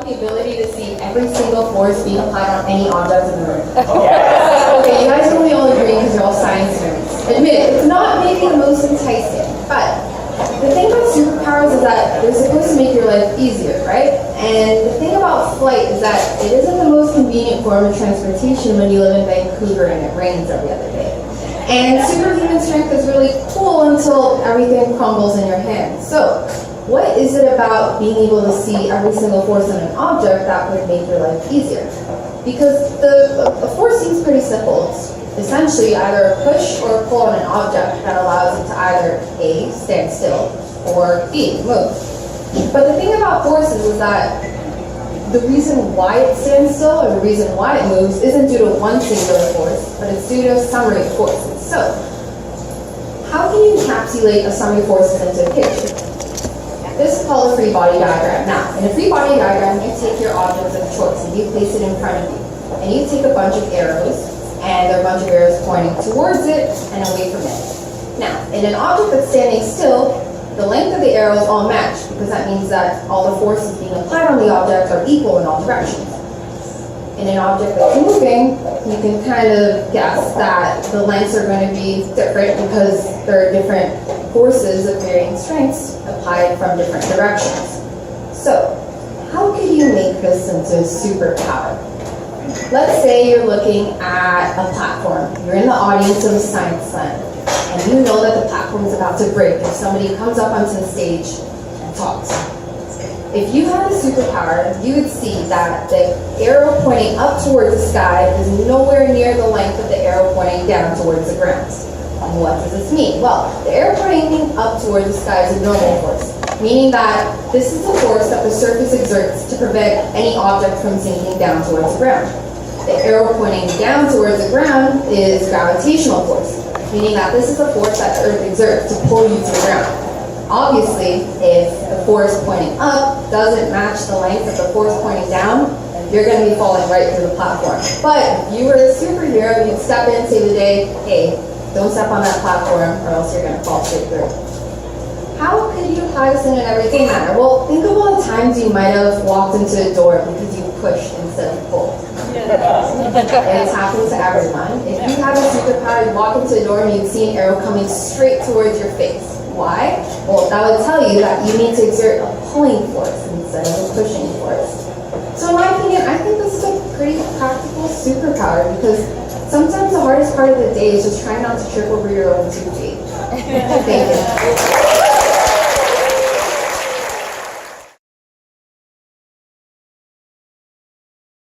the ability to see every single force being applied on any object in the room? Okay, you guys only all agree because you're all science nerds. Admit it, it's not maybe the most enticing, but the thing about superpowers is that they're supposed to make your life easier, right? And the thing about flight is that it isn't the most convenient form of transportation when you live in Vancouver and it rains every other day. And superhuman strength is really cool until everything crumbles in your hands. So, what is it about being able to see every single force in an object that would make your life easier? Because the force seems pretty simple. It's essentially either a push or a pull on an object that allows it to either A, stand still, or B, move. But the thing about forces is that the reason why it stands still or the reason why it moves isn't due to one singular force, but it's due to a summary of forces. So, how can you encapsulate a summary of forces into a picture? This is called a free body diagram. Now, in a free body diagram, you take your objects of choice and you place it in front of you. And you take a bunch of arrows, and there are a bunch of arrows pointing towards it and away from it. Now, in an object that's standing still, the length of the arrows all match, because that means that all the forces being applied on the object are equal in all directions. In an object that's moving, you can kind of guess that the lengths are going to be different because there are different forces of varying strengths applied from different directions. So, how could you make this into a superpower? Let's say you're looking at a platform. You're in the audience of a science slam, and you know that the platform is about to break if somebody comes up onto the stage and talks. If you had a superpower, you would see that the arrow pointing up towards the sky is nowhere near the length of the arrow pointing down towards the ground. And what does this mean? Well, the arrow pointing up towards the sky is a normal force, meaning that this is the force that the surface exerts to prevent any object from sinking down towards the ground. The arrow pointing down towards the ground is gravitational force, meaning that this is the force that the Earth exerts to pull you to the ground. Obviously, if the force pointing up doesn't match the length of the force pointing down, you're going to be falling right through the platform. But if you were a superhero, you'd step in and save the day, hey, don't step on that platform or else you're going to fall straight through. How could you apply this in an everyday manner? Well, think of all the times you might have walked into a door because you pushed instead of pulled. It's happened to everyone. If you had a superpower, you'd walk into a door and you'd see an arrow coming straight towards your face. Why? Well, that would tell you that you need to exert a pulling force instead of a pushing force. So in my opinion, I think this is a pretty practical superpower because sometimes the hardest part of the day is just trying not to trip over your own 2 feet. Thank you.